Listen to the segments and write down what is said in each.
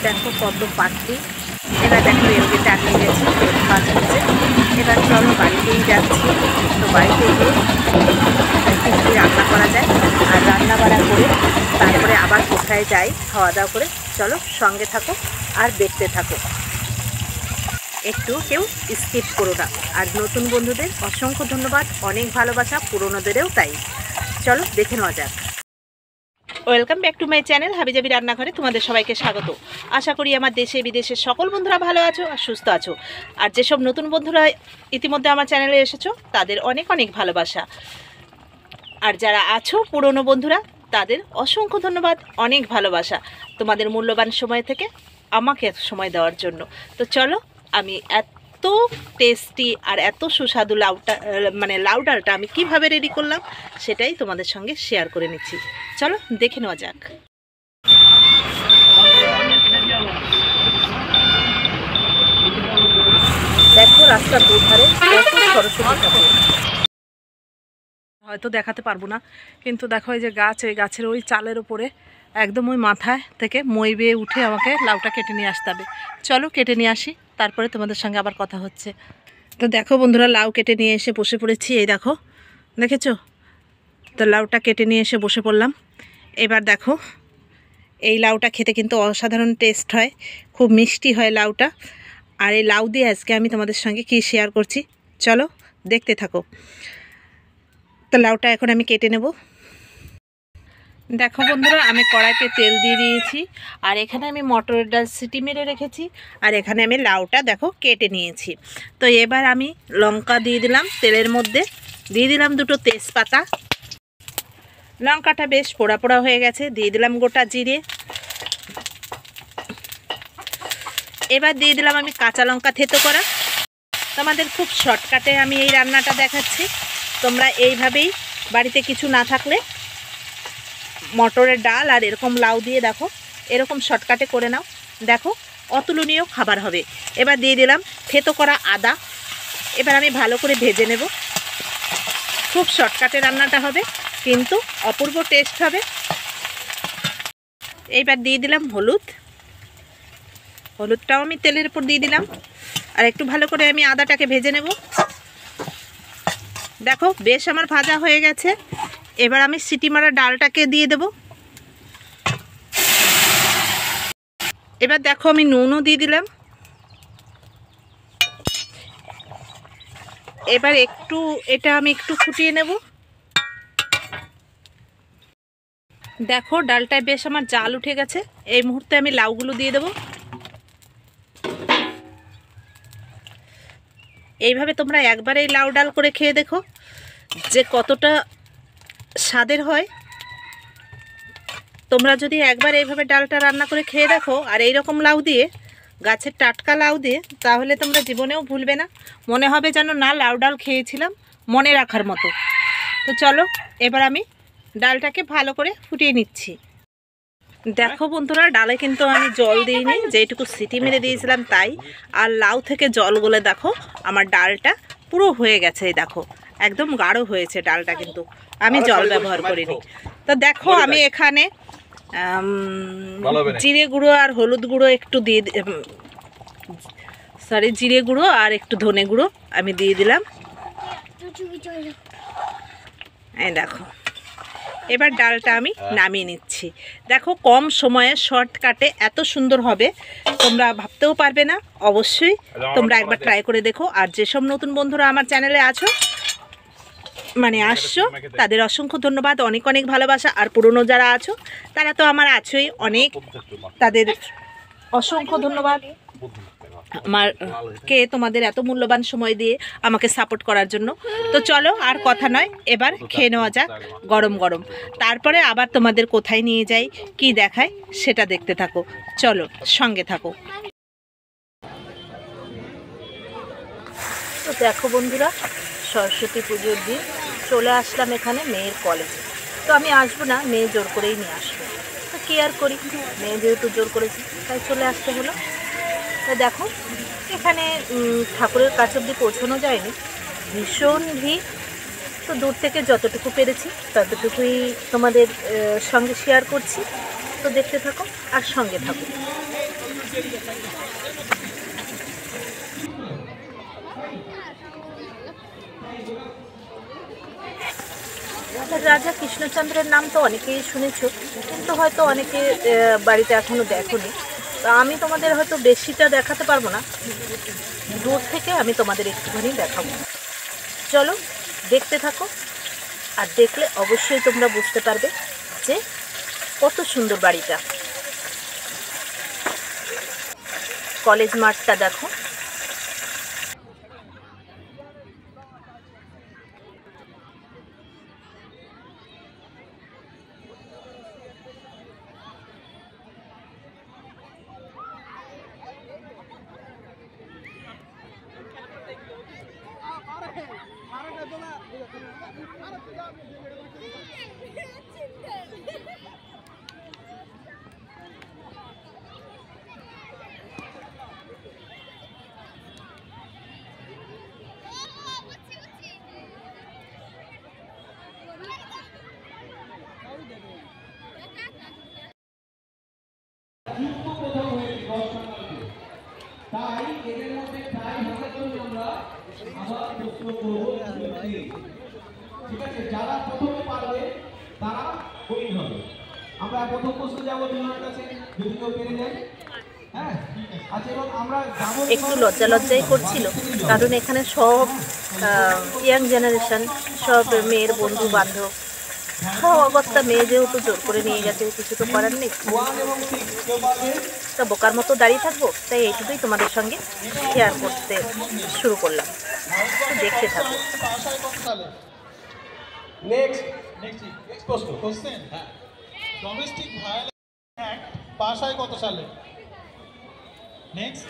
দেখো কত পাখি। এবার দেখো এরকম টানিয়ে গেছি, কাজ হচ্ছে। এবার চলো বাড়িতেই যাচ্ছি। তো বাড়িতে গিয়ে কী রান্না করা যায়, আর রান্না বাড়া করে তারপরে আবার কোথায় যাই খাওয়া দাওয়া করে, চলো সঙ্গে থাকো আর দেখতে থাকো, একটু কেউ স্কিপ করো না। আর নতুন বন্ধুদের অসংখ্য ধন্যবাদ, অনেক ভালোবাসা, পুরনোদেরও তাই। চলো দেখে নেওয়া যাক। Welcome back to my channel হাবিজাবি রান্নাঘরে তোমাদের সবাইকে স্বাগত। আশা করি আমার দেশে বিদেশের সকল বন্ধুরা ভালো আছো আর সুস্থ আছো। আর যেসব নতুন বন্ধুরা ইতিমধ্যে আমার চ্যানেলে এসেছো তাদের অনেক অনেক ভালোবাসা। আর যারা আছো পুরনো বন্ধুরা তাদের অসংখ্য ধন্যবাদ, অনেক ভালোবাসা তোমাদের মূল্যবান সময় থেকে আমাকে সময় দেওয়ার জন্য। তো চলো আমি এত টেস্টি আর এত সুস্বাদু লাউ ডালটা আমি কিভাবে রেডি করলাম সেটাই তোমাদের সঙ্গে শেয়ার করে নিচ্ছি। চলো দেখে নেওয়া যাক। দেখো রাস্তার দুধারে কত সরস্বতী ঠাকুর। হয়তো দেখাতে পারবো না, কিন্তু দেখো এই যে গাছ, এই গাছের ওই চালের উপরে একদম ওই মাথায় থেকে মই বেয়ে উঠে আমাকে লাউটা কেটে নিয়ে আসতে হবে। চলো কেটে নিয়ে আসি, তারপরে তোমাদের সঙ্গে আবার কথা হচ্ছে। তো দেখো বন্ধুরা লাউ কেটে নিয়ে এসে বসে পড়েছি। এই দেখো, দেখেছো তো লাউটা কেটে নিয়ে এসে বসে পড়লাম। এবার দেখো এই লাউটা খেতে কিন্তু অসাধারণ টেস্ট হয়, খুব মিষ্টি হয় লাউটা। আর এই লাউ দিয়ে আজকে আমি তোমাদের সঙ্গে কি শেয়ার করছি চলো দেখতে থাকো। তো লাউটা এখন আমি কেটে নেব। দেখো বন্ধুরা আমি কড়াইতে তেল দিয়ে দিয়েছি, আর এখানে আমি মটরের ডাল সিটি মেরে রেখেছি, আর এখানে আমি লাউটা দেখো কেটে নিয়েছি। তো এবার আমি লঙ্কা দিয়ে দিলাম তেলের মধ্যে, দিয়ে দিলাম দুটো তেজপাতা। লঙ্কাটা বেশ পোড়া পোড়া হয়ে গেছে, দিয়ে দিলাম গোটা জিরে। এবার দিয়ে দিলাম আমি কাঁচা লঙ্কা থেতো করা। তোমাদের খুব শর্টকাটে আমি এই রান্নাটা দেখাচ্ছি, তোমরা এইভাবেই বাড়িতে কিছু না থাকলে মটরের ডাল আর এরকম লাউ দিয়ে দেখো এরকম শর্টকাটে করে নাও, দেখো অতুলনীয় খাবার হবে। এবার দিয়ে দিলাম থেতো করা আদা। এবার আমি ভালো করে ভেজে নেব। খুব শর্টকাটে রান্নাটা হবে কিন্তু অপূর্ব টেস্ট হবে। এইবার দিয়ে দিলাম হলুদ। হলুদটাও আমি তেলের উপর দিয়ে দিলাম, আর একটু ভালো করে আমি আদাটাকে ভেজে নেব। দেখো বেশ আমার ভাজা হয়ে গেছে। এবার আমি সিটি মারা ডালটাকে দিয়ে দেব। এবার দেখো আমি নুনও দিয়ে দিলাম। এবার এটা আমি একটু ফুটিয়ে নেব। দেখো ডালটায় বেশ আমার জাল উঠে গেছে। এই মুহূর্তে আমি লাউগুলো দিয়ে দেব। এইভাবে তোমরা একবার এই লাউ ডাল করে খেয়ে দেখো যে কতটা স্বাদের হয়। তোমরা যদি একবার এইভাবে ডালটা রান্না করে খেয়ে দেখো আর এই রকম লাউ দিয়ে, গাছের টাটকা লাউ দিয়ে, তাহলে তোমরা জীবনেও ভুলবে না, মনে হবে যেন না লাউ ডাল খেয়েছিলাম, মনে রাখার মতো। তো চলো এবার আমি ডালটাকে ভালো করে ফুটিয়ে নিচ্ছি। দেখো বন্ধুরা ডালে কিন্তু আমি জল দিইনি, যেটুকু সিটি মেরে দিয়েছিলাম তাই। আর লাউ থেকে জল গলে দেখো আমার ডালটা পুরো হয়ে গেছে। এই দেখো একদম গাঢ় হয়েছে ডালটা, কিন্তু আমি জল ব্যবহার করিনি। তো দেখো আমি এখানে জিরে গুঁড়ো আর হলুদ গুঁড়ো একটু দিয়ে জিরে গুঁড়ো আর একটু ধনে গুঁড়ো আমি দিয়ে দিলাম। এই দেখো এবার ডালটা আমি নামিয়ে নিচ্ছি। দেখো কম সময়ে শর্টকাটে এত সুন্দর হবে তোমরা ভাবতেও পারবে না। অবশ্যই তোমরা একবার ট্রাই করে দেখো। আর যেসব নতুন বন্ধুরা আমার চ্যানেলে আসছো তাদের অসংখ্য ধন্যবাদ, অনেক অনেক ভালোবাসা। আর পুরনো যারা আছো তারা তো আমার আছোই, অনেক তাদের অসংখ্য ধন্যবাদ আমাকে তোমাদের এত মূল্যবান সময় দিয়ে আমাকে সাপোর্ট করার জন্য। তো চলো আর কথা নয়, এবার খেয়ে নেওয়া যাক গরম গরম। তারপরে আবার তোমাদের কোথায় নিয়ে যাই কি দেখায় সেটা দেখতে থাকো, চলো সঙ্গে থাকো। তো দেখো বন্ধুরা সরস্বতী পুজোর দিন চলে আসলাম এখানে মেয়ের কলেজে। তো আমি আসবো না, মেয়ে জোর করেই নিয়ে আসবো। তো কি আর করি, মেয়ে যেহেতু জোর করেছি তাই চলে আসতে হলো। তো দেখো এখানে ঠাকুরের কাছে অবধি পৌঁছানো যায়নি, ভীষণ ভিড়। তো দূর থেকে যতটুকু পেরেছি ততটুকুই তোমাদের সঙ্গে শেয়ার করছি। তো দেখতে থাকো আর সঙ্গে থাকো। রাজা কৃষ্ণচন্দ্রের নাম তো অনেকেই শুনেছ, কিন্তু হয়তো অনেকে বাড়িতে এখনও দেখোনি। তো আমি তোমাদের হয়তো বেশিটা দেখাতে পারবো না, দূর থেকে আমি তোমাদের একটুখানি দেখাবো। চলো দেখতে থাকো, আর দেখলে অবশ্যই তোমরা বুঝতে পারবে যে কত সুন্দর বাড়িটা। কলেজ মাঠটা দেখো। তাই এদের মধ্যে ট্রাই হওয়ার জন্য আমরা আবার প্রশ্ন করব। ঠিক আছে, যারা প্রথমে পারবে তারা উইন হবে। আমরা প্রথম প্রশ্ন যাব তোমার কাছে, যদি কেউ পেরে যায়। হ্যাঁ, আচ্ছা, এবং আমরা একটু লজ্জাই করছিল, কারণ এখানে সব ইয়াং জেনারেশন, সব মেয়ের বন্ধু বান্ধব, সব অবস্থা। মেয়ে যেহেতু জোর করে নিয়ে গেছে, কিছু তো করার নেই। তা বোকার মতো দাঁড়িয়ে থাকবো, তাই এইটুকুই তোমাদের সঙ্গে শেয়ার করতে শুরু করলাম। তো দেখতে থাকবো। নেক্সট প্রশ্ন question, domestic violence act pass হয় কত সালে? নেক্সট,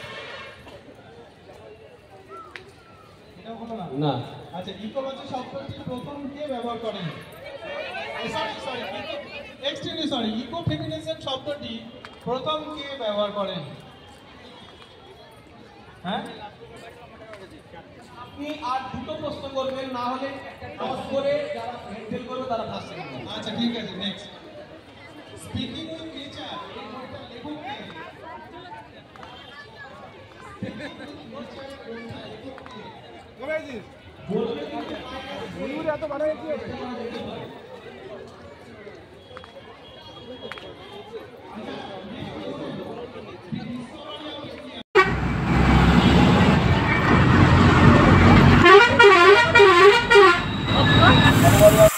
এটা হলো না। না। আচ্ছা, ইকোলজি শব্দটি প্রথম কে ব্যবহার করেন? সরি, ইকোফেমিনিজম শব্দটি প্রথম কে ব্যবহার করেন? হ্যাঁ, আপনি আর দুটো প্রশ্ন করবেন, না হলে টস করে যারা হ্যান্ডেল করবে তারা ফার্স্ট করবে। আচ্ছা ঠিক আছে। নেক্সট, স্পিকিং উইথ নেচার এই বইটার লেখক কে?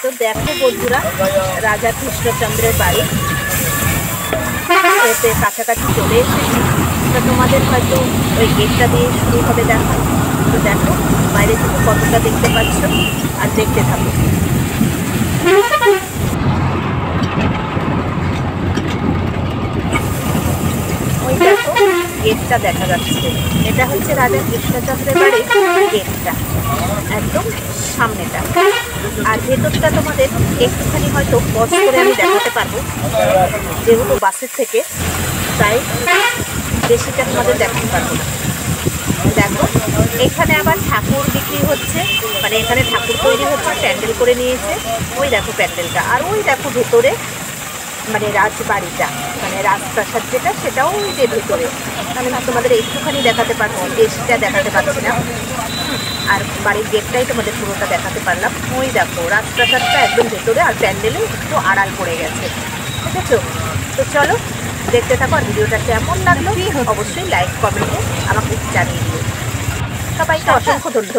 তো দেখো বন্ধুরা, রাজা কৃষ্ণচন্দ্রের বাড়ি এতে কাছাকাছি চলে এসেছি। তো তোমাদের হয়তো ওই গেটটা দিয়ে শুরু হবে দেখা। তো দেখো বাইরে থেকে কতটা দেখতে পাচ্ছ, আর দেখতে থাকো। ওই দেখো গেটটা দেখা যাচ্ছে, এটা হচ্ছে রাজা কৃষ্ণচন্দ্রের বাড়ির গেটটা, একদম সামনেটা। আর ভেতরটা তোমাদের একটুখানি হয়তো পজ করে আমি দেখাতে পারবো, যেহেতু বাসের থেকে, তাই বেশিটা তোমাদের দেখাতে পারবো না। দেখো এখানে আবার ঠাকুর বিক্রি হচ্ছে, মানে এখানে ঠাকুর তৈরি হচ্ছে, প্যান্ডেল করে নিয়েছে। ওই দেখো প্যান্ডেলটা, আর ওই দেখো ভেতরে মানে রাজবাড়িটা, মানে রাজপ্রাসাদ যেটা, সেটাও ওই যে ভেতরে। আমি তোমাদের একটুখানি দেখাতে পারবো, বেশিটা দেখাতে পারছি না। আর বাড়ির গেটটাই তোমাদের পুরোটা দেখাতে পারলাম। ওই দেখো রাজপ্রাসাদটা একদম ভেতরে, আর প্যান্ডেলে একটু আড়াল পড়ে গেছে, ঠিক আছে? তো চলো দেখতে থাকো, আর ভিডিওটা কেমন লাগলো অবশ্যই লাইক কমেন্টে আমাকে জানিয়ে দিও। সবাইকে অসংখ্য ধন্যবাদ।